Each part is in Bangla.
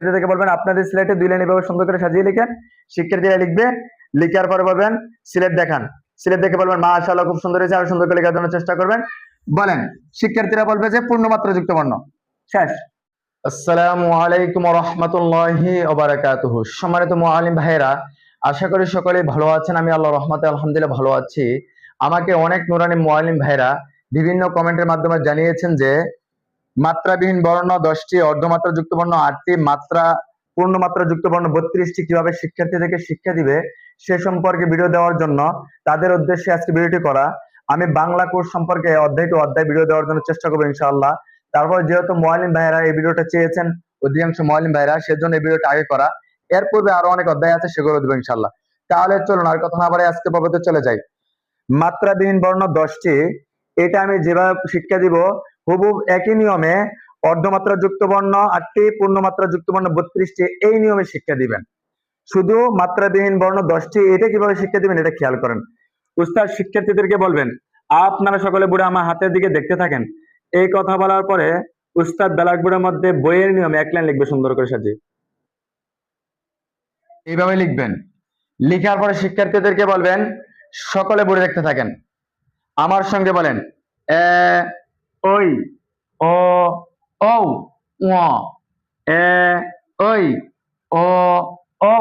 থেকে বলবেন আপনাদের সিলেটে 2 লাইন এভাবে সুন্দর করে সাজিয়ে লিখেন। শিক্ষার্থীরা লিখবে, লিখার পরে বলবেন সিলেট দেখান। সিলেট দেখে বলবেন মাশাআল্লাহ খুব সুন্দর হয়েছে, আরো সুন্দর করে লেখার জন্য চেষ্টা করবেন। বলেন, শিক্ষার্থীরা বলবে যে পূর্ণমাত্রা যুক্ত বর্ণ। শেষ। আসসালামু আলাইকুম ওয়া রাহমাতুল্লাহি ওয়া বারাকাতুহু। সম্মানিত মুআল্লিম ভাইরা, আশা করি সকলেই ভালো আছেন। আমি আল্লাহর রহমতে আলহামদুলিল্লাহ ভালো আছি। আমাকে অনেক নুরানি মুআল্লিম ভাইরা বিভিন্ন কমেন্টের মাধ্যমে জানিয়েছেন যে মাত্রাবিহীন বর্ণ 10টি, অর্ধমাত্রা যুক্ত বর্ণ 8টি, মাত্রা পূর্ণমাত্রা যুক্ত বর্ণ 32টি কিভাবে শিক্ষার্থীদেরকে শিক্ষা দিবে সে সম্পর্কে ভিডিও দেওয়ার জন্য তাদের উদ্দেশ্যে আজকে ভিডিওটি করা। আমি বাংলা কোর্স সম্পর্কে অধ্যায় টু অধ্যায় ভিডিও দেওয়ার জন্য চেষ্টা করবো ইনশাআল্লাহ। তারপর যেহেতু মুআল্লিম ভাইরা এই ভিডিওটা চেয়েছেন, অধিকাংশ মুআল্লিম ভাইরা, সেজন্য এই ভিডিওটা আগে করা। এর পূর্বে আরো অনেক অধ্যায় আছে, সেগুলো দেবো ইনশাআল্লাহ। তাহলে চলুন আর কথা না বাড়াই আজকে পর্বতে চলে যাই। মাত্রাবিহীন বর্ণ 10টি, এটা আমি যেভাবে শিক্ষা দিব হুবহুব একই নিয়মে অর্ধমাত্রা যুক্ত বর্ণ 8টি, পূর্ণমাত্রা যুক্ত বর্ণ 32টি, এই নিয়মে শিক্ষা দিবেন। শুধু মাত্রাবিহীন বর্ণ 10টি, এটা কিভাবে শিক্ষা দিবেন এটা খেয়াল করেন। উস্তাদ শিক্ষার্থীদেরকে বলবেন আপনারা সকলে বুড়ে আমার হাতের দিকে দেখতে থাকেন। এই কথা বলার পরে উস্তাদ ব্ল্যাকবোর্ডের মধ্যে বইয়ের নিয়মে 1 লাইন লিখবে সুন্দর করে সাজিয়ে। এইভাবে লিখবেন। লিখার পরে শিক্ষার্থীদেরকে বলবেন সকলে বুড়ে দেখতে থাকেন। আমার সঙ্গে বলেন এ ওই ও ঔ ও এ ওই ও ঔ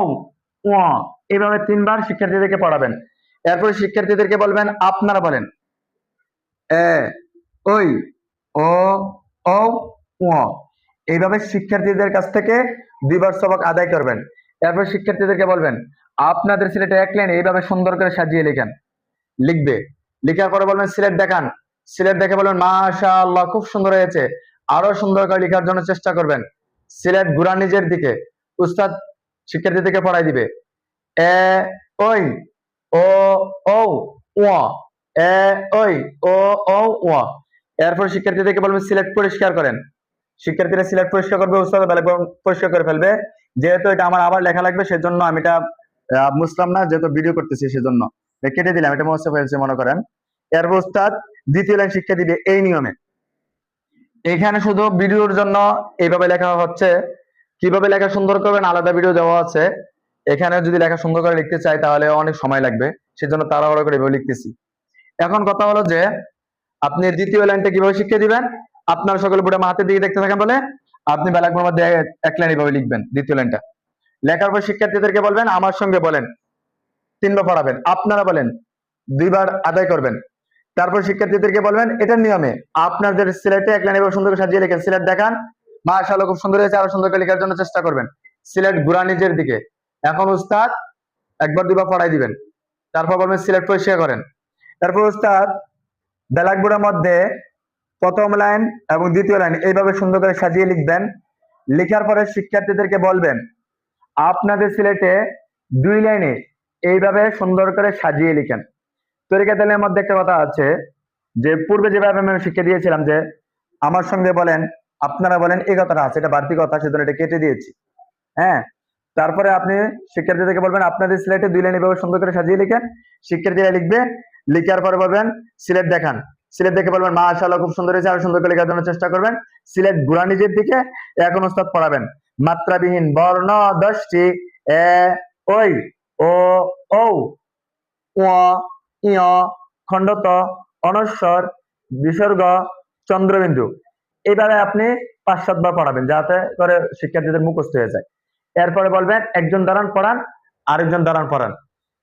ও। এইভাবে 3বার শিক্ষার্থীদেরকে পড়াবেন। এরপর শিক্ষার্থীদেরকে বলবেন আপনারা বলেন এ ওই ও ঔ ও। এইভাবে শিক্ষার্থীদের কাছ থেকে 2বার সবক আদায় করবেন। এরপর শিক্ষার্থীদেরকে বলবেন আপনাদের সিলেটে 1 লাইন এইভাবে সুন্দর করে সাজিয়ে লিখেন। লিখবে। লিখার পরে বলবেন সিলেট দেখান। সিলেট দেখে বলবেন মাশাআল্লাহ খুব সুন্দর হয়েছে, আরো সুন্দর করে লেখার জন্য চেষ্টা করবেন। সিলেট ঘুরা নিজের দিকে। উস্তাদ শিক্ষার্থীদেরকে পড়াই দিবে এ ওই ও ঔ ও এ ওই ও ঔ ও। এরপর শিক্ষার্থীদেরকে বলবেন সিলেট পরিষ্কার করেন। শিক্ষার্থীরা সিলেট পরিষ্কার করবে, উস্তাদ পরিষ্কার করে ফেলবে। যেহেতু এটা আমার আবার লেখা লাগবে সেজন্য আমি এটা মুছলাম না, যেহেতু ভিডিও করতেছি সেজন্য কেটে দিলাম, এটা মুছে ফেলছে মনে করেন। এরপর উস্তাদ 2য় লাইন শিক্ষা দিবে এই নিয়মে। এখানে শুধু ভিডিওর জন্য এইভাবে লেখা হচ্ছে, কিভাবে লেখা সুন্দর করবেন আলাদা ভিডিও দেওয়া আছে। এখানে যদি লেখা সুন্দর করে লিখতে চাই তাহলে অনেক সময় লাগবে, সেজন্য তাড়াহুড়ো করে এভাবে লিখতেছি। এখন কথা হলো যে আপনি 2য় লাইনটা কিভাবে শিক্ষা দিবেন। আপনার সকলে বুড়ে হাতের দিকে দেখতে থাকেন বলে আপনি ব্ল্যাকবোর্ডের মধ্যে 1 লাইন এভাবে লিখবেন 2য় লাইনটা। লেখার পর শিক্ষার্থীদেরকে বলবেন আমার সঙ্গে বলেন, 3বার পড়াবেন, আপনারা বলেন, 2বার আদায় করবেন। তারপর শিক্ষার্থীদেরকে বলবেন এটার নিয়মে আপনাদের সিলেটে 1 লাইন এভাবে সুন্দর করে সাজিয়ে লিখেন। সিলেট দেখান, মাশাআল্লাহ খুব সুন্দর হয়েছে, আরো সুন্দর করে লেখার জন্য চেষ্টা করবেন। সিলেট ঘুরা নিজের দিকে। এখন উস্তাদ 1বার 2বার পড়াই দিবেন। তারপর বলবেন সিলেট পরিষ্কার করেন। তারপর উস্তাদ ব্ল্যাকবোর্ডের মধ্যে 1ম লাইন এবং 2য় লাইন এইভাবে সুন্দর করে সাজিয়ে লিখবেন। লেখার পরে শিক্ষার্থীদেরকে বলবেন আপনাদের সিলেটে 2 লাইনে এইভাবে সুন্দর করে সাজিয়ে লিখেন। তরিকাতের মধ্যে একটা কথা আছে যে পূর্বে যেভাবে আমি শিক্ষা দিয়েছিলাম যে আমার সঙ্গে বলেন, আপনারা বলেন, এই কথাটা আছে, এটা বাড়তি কথা, সেজন্য এটা কেটে দিয়েছি। হ্যাঁ, তারপরে আপনি শিক্ষার্থীদেরকে বলবেন আপনাদের সিলেটে 2 লাইন এভাবে সুন্দর করে সাজিয়ে লিখেন। শিক্ষার্থীরা লিখবে। লিখার পরে বলবেন সিলেট দেখান। সিলেট দেখে বলবেন মাশাআল্লাহ খুব সুন্দর হয়েছে, আরো সুন্দর করে লেখার জন্য চেষ্টা করবেন। সিলেট ঘুরা নিজের দিকে। এখন উস্তাদ পড়াবেন মাত্রাবিহীন বর্ণ 10টি এ ওই ও ঔ ও ইয় খণ্ডত অনস্বর বিসর্গ চন্দ্রবিন্দু। এইভাবে আপনি 5-7 বার পড়াবেন যাতে করে শিক্ষার্থীদের মুখস্থ হয়ে যায়। এরপরে বলবেন একজন দাঁড়ান পড়ান, আরেকজন দাঁড়ান পড়ান।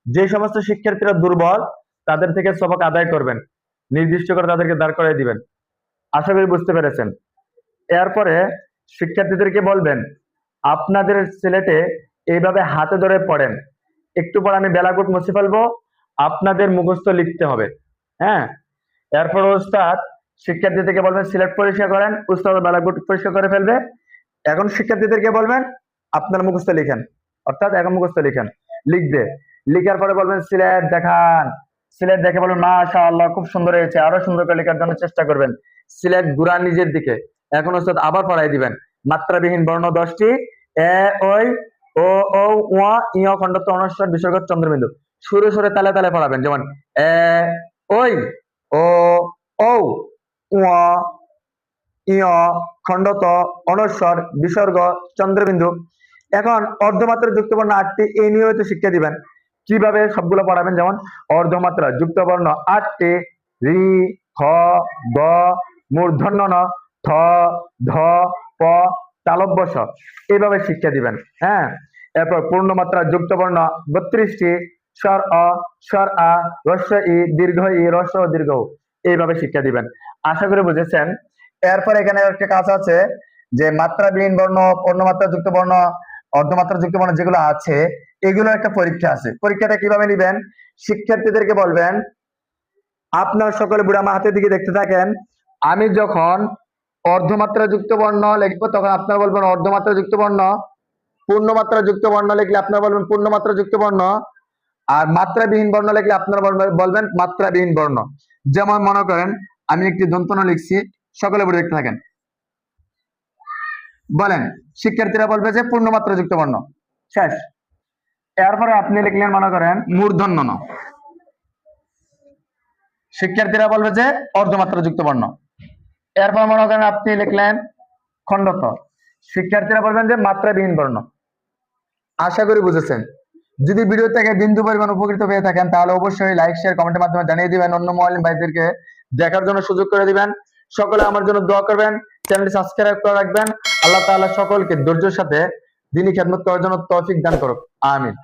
যে সমস্ত শিক্ষার্থীরা দুর্বল তাদের থেকে সবক আদায় করবেন, নির্দিষ্ট করে তাদেরকে দাঁড় করিয়ে দিবেন। আশা করি বুঝতে পেরেছেন। এরপরে শিক্ষার্থীদেরকে বলবেন আপনাদের সিলেটে এইভাবে হাতে ধরে পড়েন। একটু পর আমি ব্ল্যাকবোর্ড মুছে ফেলবো, আপনাদের মুখস্থ লিখতে হবে। হ্যাঁ, এরপর উস্তাদ শিক্ষার্থীদেরকে বলবেন সিলেট পরিষ্কার করেন। উস্তাদ ব্ল্যাকবোর্ড পরিষ্কার করে ফেলবে। এখন শিক্ষার্থীদেরকে বলবেন আপনার মুখস্থ লিখেন, অর্থাৎ এখন মুখস্থ লিখেন। লিখবে। লিখার পরে বলবেন সিলেট দেখান। সিলেট দেখে বলবেন মাশাআল্লাহ খুব সুন্দর হয়েছে, আরো সুন্দর করে লেখার জন্য চেষ্টা করবেন। সিলেট ঘুরা নিজের দিকে। এখন উস্তাদ আবার পড়াই দিবেন মাত্রাবিহীন বর্ণ 10টি এ ওই ও ঔ ও ইয় খণ্ডত অনস্বর বিসর্গ চন্দ্রবিন্দু। সুরে সুরে তালে তালে পড়াবেন, যেমন এ ওই ও ঔ ও ইয় খণ্ডত অনস্বর বিসর্গ চন্দ্রবিন্দু। সুরে সুরে তালে তালে পড়াবেন, যেমন এ ওই ও ঔ ও ইয় খণ্ডত অনস্বর বিসর্গ চন্দ্রবিন্দু। সুরে সুরে তালে তালে পড়াবেন, যেমন এ ওই ও ঔ ও ইয় খণ্ডত অনস্বর বিসর্গ চন্দ্রবিন্দু। ইয়, খণ্ডত, অনস্বর, বিসর্গ, চন্দ্রবিন্দু। এখন অর্ধমাত্রা যুক্তবর্ণ 8টি, এই নিয়ে হয়তো শিক্ষা দিবেন কিভাবে সবগুলো পড়াবেন। যেমন অর্ধমাত্রা যুক্তবর্ণ 8টি: রি, খ, গ, মূর্ধন্য ন, থ, ধ, প, তালব্য শ, এইভাবে শিক্ষা দিবেন। হ্যাঁ, এরপর পূর্ণমাত্রা যুক্তবর্ণ 32টি: স্বর অ, স্বর আ, হ্রস্ব ই, দীর্ঘ ই, হ্রস্ব ও দীর্ঘ উ, এইভাবে শিক্ষা দিবেন। আশা করি বুঝেছেন। এরপর এখানে একটা কাজ আছে যে মাত্রাবিহীন বর্ণ, পূর্ণমাত্রা যুক্ত বর্ণ, অর্ধমাত্রা যুক্ত বর্ণ যেগুলো আছে, এগুলো একটা পরীক্ষা আছে। পরীক্ষাটা কিভাবে নিবেন? শিক্ষার্থীদেরকে বলবেন, আপনার সকলে বুড়া আমার হাতের দিকে দেখতে থাকেন। আমি যখন অর্ধমাত্রা যুক্ত বর্ণ লিখবো তখন আপনারা বলবেন অর্ধমাত্রা যুক্ত বর্ণ। পূর্ণমাত্রা যুক্ত বর্ণ লিখলে আপনারা বলবেন পূর্ণমাত্রা যুক্ত বর্ণ। আর মাত্রাবিহীন বর্ণ লিখলে আপনারা বলবেন মাত্রাবিহীন বর্ণ। যেমন মনে করেন আমি একটি দন্তন লিখছি, সকলে বুড়ে দেখতে থাকেন। বলেন, শিক্ষার্থীরা বলবে যে পূর্ণমাত্রা যুক্ত বর্ণ। শেষ। এরপরে আপনি লিখলেন মনে করেন মূর্ধন্য ন, শিক্ষার্থীরা বলবে যে অর্ধমাত্রা যুক্ত বর্ণ। এরপর মনে করেন আপনি লিখলেন খণ্ডত, শিক্ষার্থীরা বলবেন যে মাত্রাবিহীন বর্ণ। আশা করি বুঝেছেন। যদি ভিডিও থেকে বিন্দু পরিমাণ উপকৃত হয়ে থাকেন তাহলে অবশ্যই লাইক, শেয়ার, কমেন্টের মাধ্যমে জানিয়ে দিবেন। অন্য মুআল্লিম ভাইদেরকে দেখার জন্য সুযোগ করে দিবেন। সকলে আমার জন্য দোয়া করবেন, চ্যানেলটি সাবস্ক্রাইব করে রাখবেন। আল্লাহ তাআলা সকলকে ধৈর্যের সাথে দ্বীনি খেদমত করার জন্য তৌফিক দান করুক। আমিন।